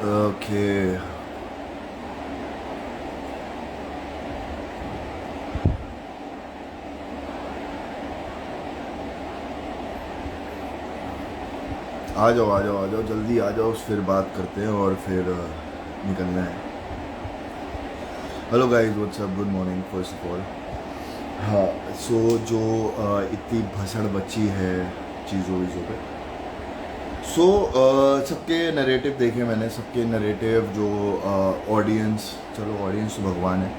Okay. आ जाओ आ जाओ आ जाओ, जल्दी आ जाओ, फिर बात करते हैं और फिर निकलना है। Hello guys, what's up, good morning first of all. हाँ, सो जो इतनी भसड़ बची है चीज़ों वीज़ों पे, सो सबके नरेटिव देखे मैंने, सबके नरेटिव जो ऑडियंस, चलो ऑडियंस तो भगवान है,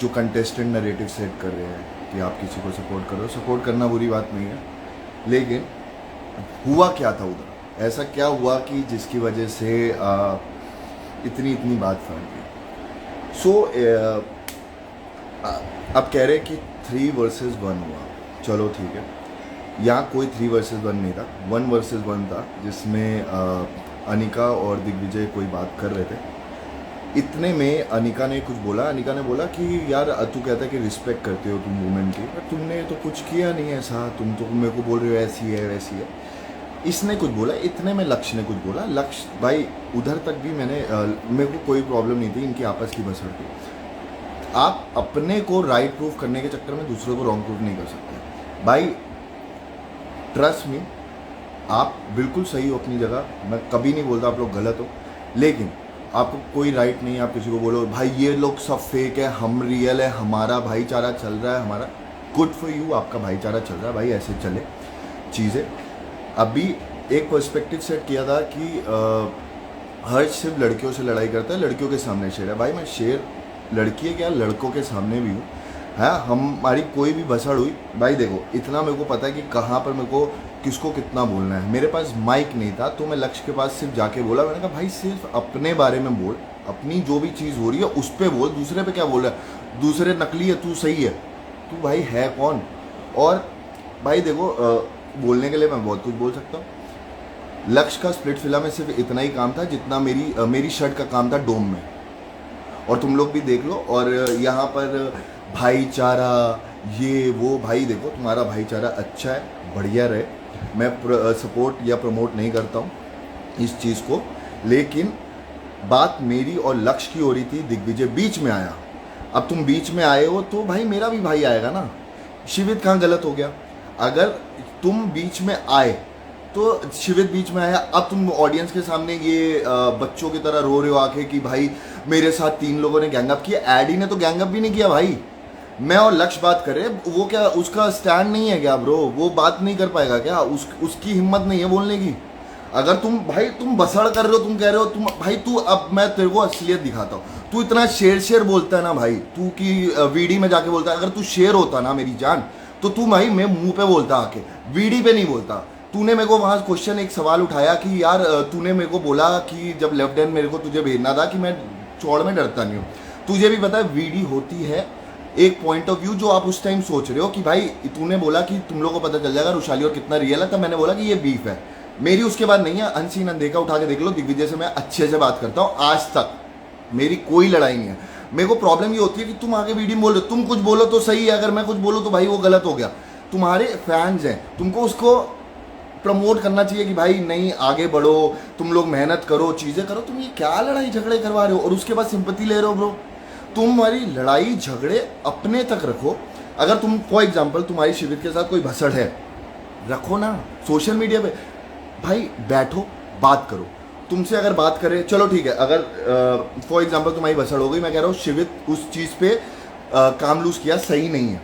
जो कंटेस्टेंट नरेटिव सेट कर रहे हैं कि आप किसी को सपोर्ट करो, सपोर्ट करना बुरी बात नहीं है, लेकिन हुआ क्या था उधर, ऐसा क्या हुआ कि जिसकी वजह से इतनी इतनी बात फैल गई। सो अब कह रहे कि 3 वर्सेस 1 हुआ, चलो ठीक है, यहाँ कोई 3 वर्सेस 1 नहीं था, 1 वर्सेस 1 था, जिसमें अनिका और दिग्विजय कोई बात कर रहे थे। इतने में अनिका ने कुछ बोला, अनिका ने बोला कि यार तू कहता है कि रिस्पेक्ट करते हो तुम वुमेन की, पर तुमने तो कुछ किया नहीं ऐसा, तुम तो मेरे को बोल रहे हो ऐसी है वैसी है। इसने कुछ बोला, इतने में लक्ष्य ने कुछ बोला। लक्ष्य भाई उधर तक भी मेरे को कोई प्रॉब्लम नहीं थी इनकी आपस की बसड़ की। आप अपने को राइट प्रूफ करने के चक्कर में दूसरों को रॉन्ग प्रूफ नहीं कर सकते भाई। ट्रस्ट मी, आप बिल्कुल सही हो अपनी जगह, मैं कभी नहीं बोलता आप लोग गलत हो, लेकिन आपको कोई राइट नहीं है आप किसी को बोलो भाई ये लोग सब फेक है, हम रियल है, हमारा भाईचारा चल रहा है, हमारा गुड फॉर यू, आपका भाईचारा चल रहा है भाई, ऐसे चले चीज़ें। अभी एक पर्सपेक्टिव सेट किया था कि हर्ष सिर्फ लड़कियों से लड़ाई करता है, लड़कियों के सामने शेर है। भाई मैं शेर लड़की है क्या, लड़कों के सामने भी हूँ। हाँ, हमारी कोई भी भसड़ हुई भाई, देखो इतना मेरे को पता है कि कहाँ पर मेरे को किसको कितना बोलना है। मेरे पास माइक नहीं था तो मैं लक्ष्य के पास सिर्फ जाके बोला, मैंने कहा भाई सिर्फ अपने बारे में बोल, अपनी जो भी चीज़ हो रही है उस पर बोल, दूसरे पे क्या बोल रहा है, दूसरे नकली है, तू सही है, तू भाई है कौन। और भाई देखो बोलने के लिए मैं बहुत कुछ बोल सकता हूँ। लक्ष्य का स्प्लिट फिल्म में सिर्फ इतना ही काम था जितना मेरी शर्ट का काम था डोम में, और तुम लोग भी देख लो। और यहाँ पर भाईचारा ये वो, भाई देखो तुम्हारा भाईचारा अच्छा है, बढ़िया रहे, मैं सपोर्ट या प्रमोट नहीं करता हूँ इस चीज़ को, लेकिन बात मेरी और लक्ष्य की हो रही थी, दिग्विजय बीच में आया। अब तुम बीच में आए हो तो भाई मेरा भी भाई आएगा ना। शिवित कहाँ गलत हो गया, अगर तुम बीच में आए तो शिवित बीच में आया, अब तुम ऑडियंस के सामने ये बच्चों की तरह रो रहे हो आके कि भाई मेरे साथ 3 लोगों ने गैंगअप किया। एडी ने तो गैंगअप भी नहीं किया भाई, मैं और लक्ष्य बात कर रहे हैं, वो क्या उसका स्टैंड नहीं है क्या ब्रो, वो बात नहीं कर पाएगा क्या, उसकी हिम्मत नहीं है बोलने की। अगर तुम भाई तुम बसड़ कर रहे हो, तुम कह रहे हो तुम भाई, तू अब मैं तेरे को असलियत दिखाता हूँ, तू इतना शेर बोलता है ना भाई, तू की वीडी में जाके बोलता है, अगर तू शेर होता ना मेरी जान तो तू भाई मैं मुंह पे बोलता आके, वीडी पे नहीं बोलता। तूने मेरे को वहाँ क्वेश्चन एक सवाल उठाया कि यार तूने मेरे को बोला कि जब लेफ्ट हैंड मेरे को तुझे भेजना था कि मैं चौड़ में डरता नहीं हूँ, तुझे भी पता है वीडी होती है एक पॉइंट ऑफ व्यू जो आप उस टाइम सोच रहे हो कि भाई तूने बोला कि तुम लोगों को पता चल जाएगा रुशाली और कितना रियल है, तब मैंने बोला कि ये बीफ है मेरी, उसके बाद नहीं है। अनसीन अनदेखा उठा के देख लो, दिग्विजय से मैं अच्छे से बात करता हूँ, आज तक मेरी कोई लड़ाई नहीं है। मेरे को प्रॉब्लम ये होती है कि तुम आगे वीडियो में बोल रहे हो, तुम कुछ बोलो तो सही है, अगर मैं कुछ बोलूँ तो भाई वो गलत हो गया। तुम्हारे फैंस हैं, तुमको उसको प्रमोट करना चाहिए कि भाई नहीं आगे बढ़ो, तुम लोग मेहनत करो, चीज़ें करो। तुम ये क्या लड़ाई झगड़े करवा रहे हो और उसके बाद सिंपैथी ले रहे हो ब्रो। तुम्हारी लड़ाई झगड़े अपने तक रखो। अगर तुम फॉर एग्जांपल तुम्हारी शिविर के साथ कोई भसड़ है, रखो ना सोशल मीडिया पे, भाई बैठो बात करो। तुमसे अगर बात करें चलो ठीक है, अगर फॉर एग्जांपल तुम्हारी भसड़ हो गई, मैं कह रहा हूँ शिविर उस चीज़ पे काम लूज किया, सही नहीं है,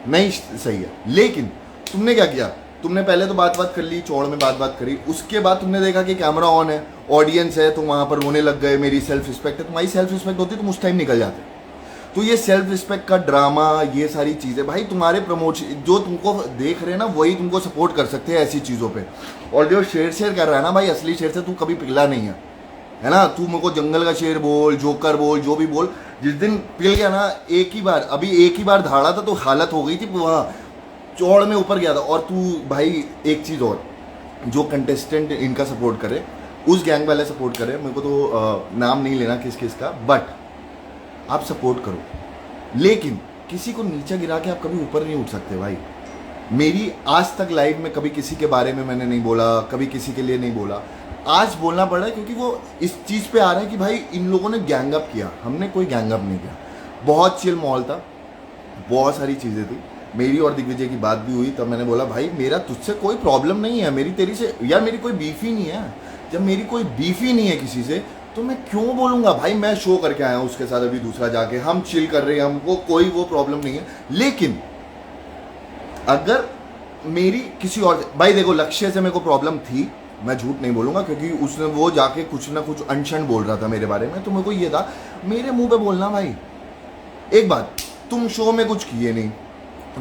नहीं सही है, लेकिन तुमने क्या किया, तुमने पहले तो बात कर ली, चौड़ में बात करी, उसके बाद तुमने देखा कि कैमरा ऑन है, ऑडियंस है, तुम वहाँ पर रोने लग गए, मेरी सेल्फ रिस्पेक्ट है। तुम्हारी सेल्फ रिस्पेक्ट होती तुम उस टाइम निकल जाते। तो ये सेल्फ रिस्पेक्ट का ड्रामा, ये सारी चीज़ें भाई तुम्हारे प्रमोशन जो तुमको देख रहे हैं ना वही तुमको सपोर्ट कर सकते हैं ऐसी चीज़ों पे। और जो शेर कर रहा है ना भाई, असली शेर से तू कभी पिघला नहीं है ना। तू मेरे को जंगल का शेर बोल, जोकर बोल, जो भी बोल, जिस दिन पिघल गया ना एक ही बार धाड़ा था तो हालत हो गई थी, वहाँ चौड़ में ऊपर गया था। और तू भाई एक चीज़ और, जो कंटेस्टेंट इनका सपोर्ट करे, उस गैंग वाले सपोर्ट करे, मेरे को तो नाम नहीं लेना किस किस का, बट आप सपोर्ट करो, लेकिन किसी को नीचे गिरा के आप कभी ऊपर नहीं उठ सकते भाई। मेरी आज तक लाइफ में कभी किसी के बारे में मैंने नहीं बोला, कभी किसी के लिए नहीं बोला। आज बोलना पड़ रहा है क्योंकि वो इस चीज़ पे आ रहा है कि भाई इन लोगों ने गैंग अप किया, हमने कोई गैंग अप नहीं किया। बहुत चिल माहौल था, बहुत सारी चीज़ें थी। मेरी और दिग्विजय की बात भी हुई, तब मैंने बोला भाई मेरा तुझसे कोई प्रॉब्लम नहीं है, मेरी तेरी से यार मेरी कोई बीफ ही नहीं है। जब मेरी कोई बीफ ही नहीं है किसी से तो मैं क्यों बोलूँगा भाई। मैं शो करके आया हूँ उसके साथ अभी दूसरा जाके, हम चिल कर रहे हैं, हमको कोई वो प्रॉब्लम नहीं है। लेकिन अगर मेरी किसी और, भाई देखो लक्ष्य से मेरे को प्रॉब्लम थी, मैं झूठ नहीं बोलूँगा, क्योंकि उसने वो जाके कुछ ना कुछ अनशन बोल रहा था मेरे बारे में, तो मेरे को ये था मेरे मुंह पे बोलना भाई। एक बात, तुम शो में कुछ किए नहीं,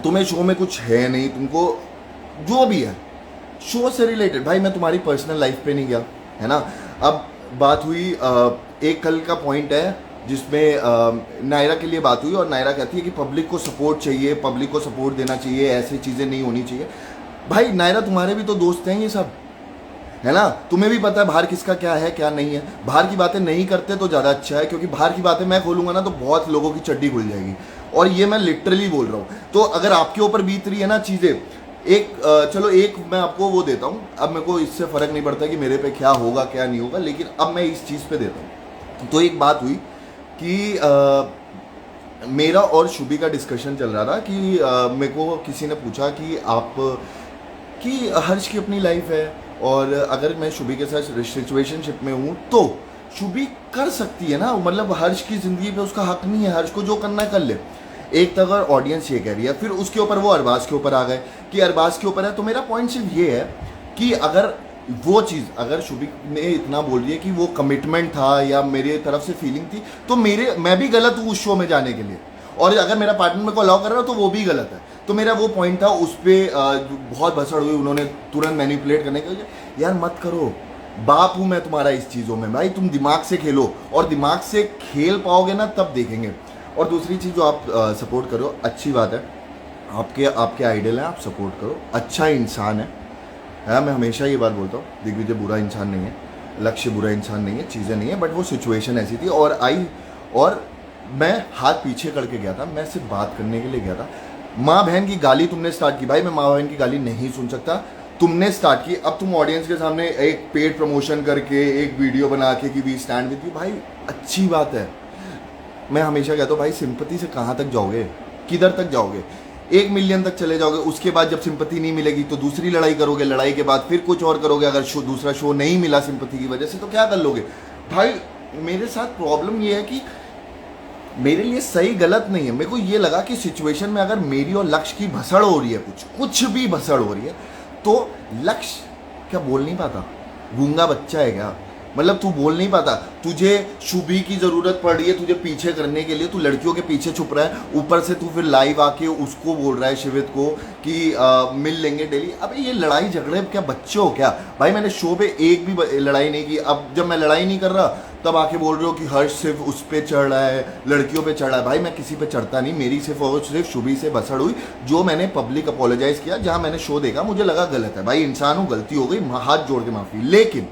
तुम्हें शो में कुछ है नहीं, तुमको जो भी है शो से रिलेटेड, भाई मैं तुम्हारी पर्सनल लाइफ पे नहीं गया, है ना। अब बात हुई, एक कल का पॉइंट है जिसमें नायरा के लिए बात हुई और नायरा कहती है कि पब्लिक को सपोर्ट चाहिए, पब्लिक को सपोर्ट देना चाहिए, ऐसी चीज़ें नहीं होनी चाहिए। भाई नायरा तुम्हारे भी तो दोस्त हैं ये सब, है ना। तुम्हें भी पता है बाहर किसका क्या है क्या नहीं है। बाहर की बातें नहीं करते तो ज़्यादा अच्छा है, क्योंकि बाहर की बातें मैं खोलूँगा ना तो बहुत लोगों की चड्डी खुल जाएगी, और ये मैं लिटरली बोल रहा हूँ। तो अगर आपके ऊपर बीत रही है ना चीज़ें, एक चलो एक मैं आपको वो देता हूँ, अब मेरे को इससे फ़र्क नहीं पड़ता कि मेरे पे क्या होगा क्या नहीं होगा, लेकिन अब मैं इस चीज़ पे देता हूँ। तो एक बात हुई कि मेरा और शुभी का डिस्कशन चल रहा था कि मेरे को किसी ने पूछा कि आप कि हर्ष की अपनी लाइफ है, और अगर मैं शुभी के साथ सिचुएशनशिप में हूँ तो शुभी कर सकती है ना, मतलब हर्ष की ज़िंदगी पे उसका हक नहीं है, हर्ष को जो करना है कर ले। एक तो अगर ऑडियंस ये कह रही है, फिर उसके ऊपर वो अरबाज के ऊपर आ गए कि अरबाज के ऊपर है। तो मेरा पॉइंट सिर्फ ये है कि अगर वो चीज़, अगर शुभी ने इतना बोल रही है कि वो कमिटमेंट था या मेरे तरफ से फीलिंग थी, तो मैं भी गलत हूँ उस शो में जाने के लिए, और अगर मेरा पार्टनर मेरे को अलाउ कर रहा है तो वो भी गलत है। तो मेरा वो पॉइंट था, उस पर बहुत भसड़ हुई, उन्होंने तुरंत मैनिपुलेट करने के। यार मत करो, बाप हूँ मैं तुम्हारा इस चीज़ों में, भाई तुम दिमाग से खेलो, और दिमाग से खेल पाओगे ना तब देखेंगे। और दूसरी चीज़ जो आप सपोर्ट करो, अच्छी बात है, आपके आइडल हैं, आप सपोर्ट करो, अच्छा इंसान है। मैं हमेशा ये बात बोलता हूँ, दिग्विजय बुरा इंसान नहीं है, लक्ष्य बुरा इंसान नहीं है, चीज़ें नहीं है, बट वो सिचुएशन ऐसी थी और आई, और मैं हाथ पीछे करके गया था, मैं सिर्फ बात करने के लिए गया था। माँ बहन की गाली तुमने स्टार्ट की, भाई मैं माँ बहन की गाली नहीं सुन सकता, तुमने स्टार्ट की। अब तुम ऑडियंस के सामने एक पेड प्रमोशन करके एक वीडियो बना के कि वी स्टैंड विद यू, भाई अच्छी बात है। मैं हमेशा कहता हूँ भाई सिंपैथी से कहाँ तक जाओगे, किधर तक जाओगे, 1 मिलियन तक चले जाओगे, उसके बाद जब सिंपैथी नहीं मिलेगी तो दूसरी लड़ाई करोगे, लड़ाई के बाद फिर कुछ और करोगे। अगर दूसरा शो नहीं मिला सिंपैथी की वजह से तो क्या कर लोगे। भाई मेरे साथ प्रॉब्लम ये है कि मेरे लिए सही गलत नहीं है, मेरे को ये लगा कि सिचुएशन में अगर मेरी और लक्ष्य की भसड़ हो रही है, कुछ भी भसड़ हो रही है, तो लक्ष्य क्या बोल नहीं पाता, गूंगा बच्चा है क्या, मतलब तू बोल नहीं पाता, तुझे शुभी की ज़रूरत पड़ रही है तुझे पीछे करने के लिए, तू लड़कियों के पीछे छुप रहा है, ऊपर से तू फिर लाइव आके उसको बोल रहा है शिवित को कि मिल लेंगे डेली। अबे ये लड़ाई झगड़े क्या बच्चे हो क्या भाई। मैंने शो पे एक भी लड़ाई नहीं की, अब जब मैं लड़ाई नहीं कर रहा तब आके बोल रहे हो कि हर्ष सिर्फ उस पर चढ़ रहा है, लड़कियों पे चढ़ रहा है। भाई मैं किसी पे चढ़ता नहीं, मेरी सिर्फ और सिर्फ शुभी से बसड़ हुई, जो मैंने पब्लिक अपोलोजाइज़ किया, जहाँ मैंने शो देखा मुझे लगा गलत है, भाई इंसान हूँ, गलती हो गई, हाथ जोड़ के माफ़ी। लेकिन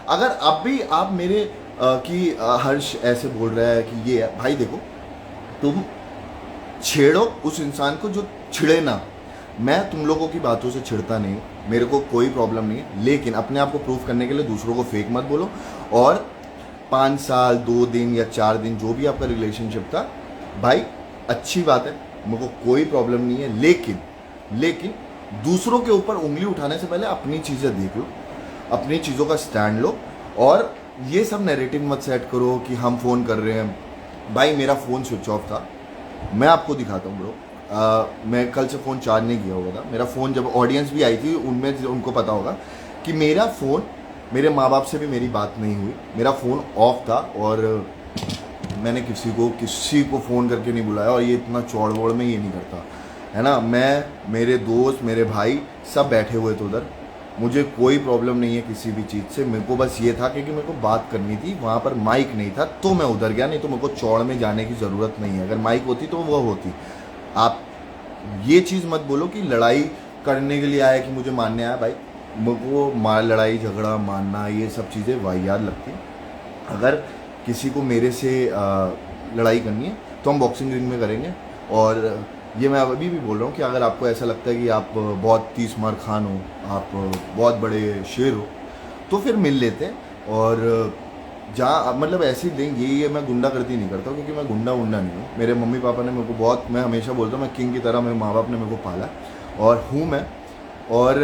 अगर अब भी आप मेरे कि हर्ष ऐसे बोल रहा है कि ये है, भाई देखो तुम छेड़ो उस इंसान को जो छिड़े ना, मैं तुम लोगों की बातों से छिड़ता नहीं, मेरे को कोई प्रॉब्लम नहीं है, लेकिन अपने आप को प्रूफ करने के लिए दूसरों को फेक मत बोलो। और 5 साल 2 दिन या 4 दिन जो भी आपका रिलेशनशिप था, भाई अच्छी बात है, मेरे को कोई प्रॉब्लम नहीं है, लेकिन दूसरों के ऊपर उंगली उठाने से पहले अपनी चीज़ें देख लो, अपनी चीज़ों का स्टैंड लो, और ये सब नैरेटिव मत सेट करो कि हम फ़ोन कर रहे हैं। भाई मेरा फ़ोन स्विच ऑफ था, मैं आपको दिखाता हूँ ब्रो, मैं कल से फ़ोन चार्ज नहीं किया हुआ था। मेरा फ़ोन जब ऑडियंस भी आई थी उनमें उनको पता होगा कि मेरा फ़ोन, मेरे माँ बाप से भी मेरी बात नहीं हुई, मेरा फ़ोन ऑफ था, और मैंने किसी को फ़ोन करके नहीं बुलाया, और ये इतना चौड़ वौड़ में ये नहीं करता, है ना। मैं, मेरे दोस्त, मेरे भाई सब बैठे हुए थे उधर, मुझे कोई प्रॉब्लम नहीं है किसी भी चीज़ से। मेरे को बस ये था कि मेरे को बात करनी थी, वहाँ पर माइक नहीं था तो मैं उधर गया, नहीं तो मेरे को चौड़ में जाने की ज़रूरत नहीं है। अगर माइक होती तो वो होती। आप ये चीज़ मत बोलो कि लड़ाई करने के लिए आया, कि मुझे मारने आया। भाई मेरे को लड़ाई झगड़ा मारना ये सब चीज़ें वाहियात लगती हैं। अगर किसी को मेरे से लड़ाई करनी है तो हम बॉक्सिंग रिंग में करेंगे, और ये मैं अभी भी बोल रहा हूँ कि अगर आपको ऐसा लगता है कि आप बहुत तीस मार खान हो, आप बहुत बड़े शेर हो, तो फिर मिल लेते हैं। और जहाँ मतलब ऐसे दिन ये मैं गुंडागर्दी नहीं करता क्योंकि मैं गुंडा वुंडा नहीं हूँ। मेरे मम्मी पापा ने मेरे को बहुत, मैं हमेशा बोलता हूँ मैं किंग की तरह, मेरे माँ बाप ने मेरे को पाला और हूँ मैं। और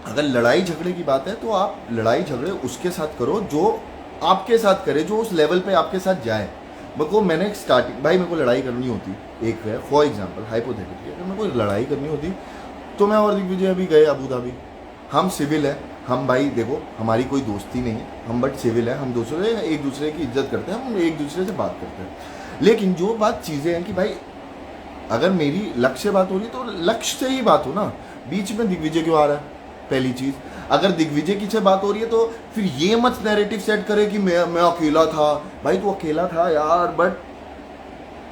अगर लड़ाई झगड़े की बात है तो आप लड़ाई झगड़े उसके साथ करो जो आपके साथ करे, जो उस लेवल पे आपके साथ जाए। मेरे को, मैंने स्टार्टिंग, भाई मेरे को लड़ाई करनी होती, एक है फॉर एग्जांपल हाइपोथेटिकली, अगर मेरे को लड़ाई करनी होती तो मैं और दिग्विजय अभी गए अबू धाबी। हम सिविल है, हम भाई देखो हमारी कोई दोस्ती नहीं है, हम बट सिविल है, हम दूसरे एक दूसरे की इज्जत करते हैं, हम एक दूसरे से बात करते हैं। लेकिन जो बात चीज़ें हैं कि भाई अगर मेरी लक्ष्य से बात हो रही है तो लक्ष्य से ही बात हो ना, बीच में दिग्विजय क्यों आ रहा है? पहली चीज, अगर दिग्विजय की से बात हो रही है तो फिर ये मत नैरेटिव सेट करे कि मैं अकेला था। भाई तू अकेला था यार, बट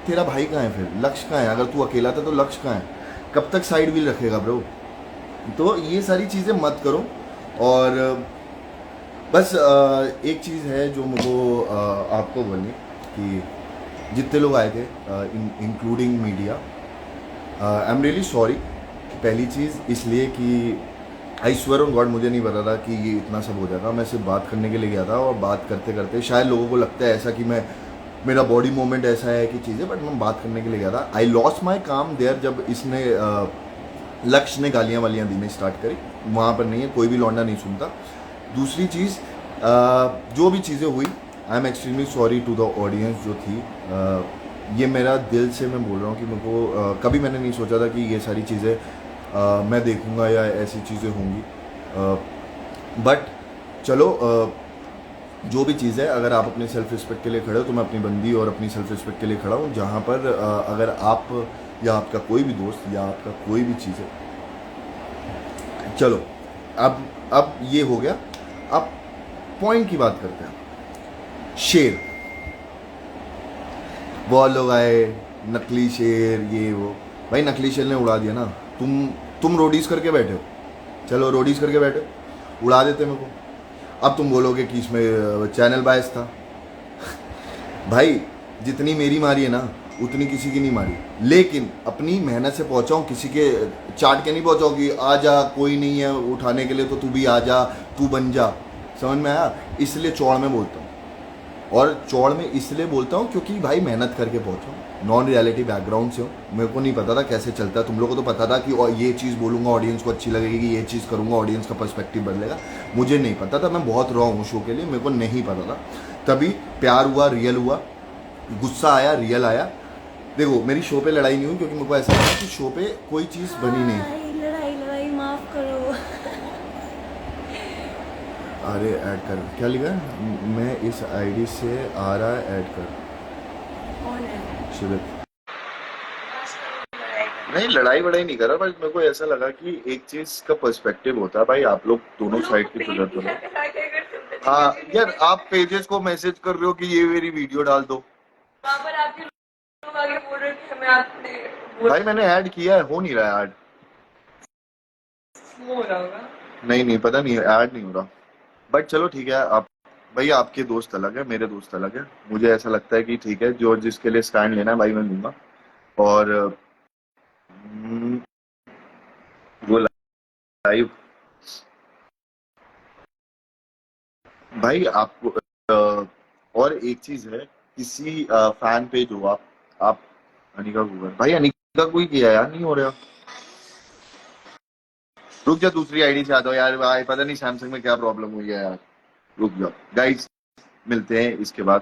तेरा भाई कहाँ है? फिर लक्ष्य कहाँ है? अगर तू अकेला था तो लक्ष्य कहाँ है? कब तक साइड व्हील रखेगा ब्रो? तो ये सारी चीज़ें मत करो। और बस एक चीज़ है जो मुझको आपको बोलनी कि जितने लोग आए थे including media, I am really sorry. पहली चीज़ इसलिए कि आई स्वेयर ऑन गॉड मुझे नहीं पता था कि ये इतना सब हो जाएगा। मैं सिर्फ बात करने के लिए गया था और बात करते करते शायद लोगों को लगता है ऐसा कि मैं, मेरा बॉडी मूवमेंट ऐसा है कि चीज़ें, बट मैं बात करने के लिए गया था। आई लॉस्ट माई काम देयर जब इसने लक्ष्य ने गालियाँ वालियाँ देने स्टार्ट करी। वहाँ पर नहीं है, कोई भी लौंडा नहीं सुनता। दूसरी चीज़, जो भी चीज़ें हुई, I am extremely sorry to the audience जो थी। ये मेरा दिल से मैं बोल रहा हूँ कि मेरे को कभी मैंने नहीं सोचा था कि ये सारी चीज़ें मैं देखूंगा या ऐसी चीज़ें होंगी। बट चलो, जो भी चीज़ है, अगर आप अपने सेल्फ रिस्पेक्ट के लिए खड़े हो तो मैं अपनी बंदी और अपनी सेल्फ रिस्पेक्ट के लिए खड़ा हूँ। जहाँ पर अगर आप या आपका कोई भी दोस्त या आपका कोई भी चीज़ है, चलो अब ये हो गया। अब पॉइंट की बात करते हैं। शेर, बहुत लोग आए नकली शेर ये वो, भाई नकली शेर ने उड़ा दिया ना। तुम रोडीज करके बैठे हो, चलो रोडीज करके बैठे हो, उड़ा देते मेरे को। अब तुम बोलोगे कि इसमें चैनल बायस था। भाई जितनी मेरी मारी है ना उतनी किसी की नहीं मारी, लेकिन अपनी मेहनत से पहुंचा हूँ, किसी के चाट के नहीं पहुंचा हूँ कि आ जा कोई नहीं है उठाने के लिए तो तू भी आ जा, तू बन जा। समझ में आया? इसलिए चौड़ में बोलता हूँ, और चौड़ में इसलिए बोलता हूँ क्योंकि भाई मेहनत करके पहुंचा हूँ, नॉन रियलिटी बैकग्राउंड से हूँ। मेरे को नहीं पता था कैसे चलता है। तुम लोगों को तो पता था कि और ये चीज़ बोलूँगा ऑडियंस को अच्छी लगेगी, कि ये चीज़ करूँगा ऑडियंस का पर्सपेक्टिव बदलेगा। मुझे नहीं पता था, मैं बहुत रॉ हूँ शो के लिए, मेरे को नहीं पता था। तभी प्यार हुआ, रियल हुआ, गुस्सा आया, रियल आया। देखो मेरी शो पे लड़ाई नहीं हुई क्योंकि मेरे को ऐसा लगा कि शो पे कोई चीज़ बनी नहीं। लड़ाई लड़ाई माफ करो। अरे ऐड कर, क्या लिखा है? मैं इस आईडी से आ रहा है, ऐड कर। कौन है? शिविर नहीं, लड़ाई वड़ाई नहीं कर रहा, बस मेरे को ऐसा लगा कि एक चीज का पर्सपेक्टिव होता है भाई, आप लोग दोनों साइड की सुधर करो। हाँ यार, आप पेजेस को मैसेज कर रहे हो कि ये मेरी वीडियो डाल दो। पर आपके लोग आगे बोल रहे थे हमें आपने भाई मैंने ऐड किया है, हो नहीं रहा है ऐड। वो हो रहा होगा। नहीं नहीं, पता नहीं ऐड नहीं हो रहा। बट चलो ठीक है। आप भाई, आपके दोस्त अलग है, मेरे दोस्त अलग है। मुझे ऐसा लगता है कि ठीक है, जो जिसके लिए स्टैंड लेना है भाई मैं लूंगा। और वो लाइव, भाई आपको और एक चीज है, किसी फैन पेज हो आप अनिका गूगल, भाई अनिका को ही किया यार, नहीं हो रहा। रुक जा, दूसरी आईडी से आता हूँ यार, भाई पता नहीं सैमसंग में क्या प्रॉब्लम हुई है यार। रुक जाओ गाइस, मिलते हैं इसके बाद।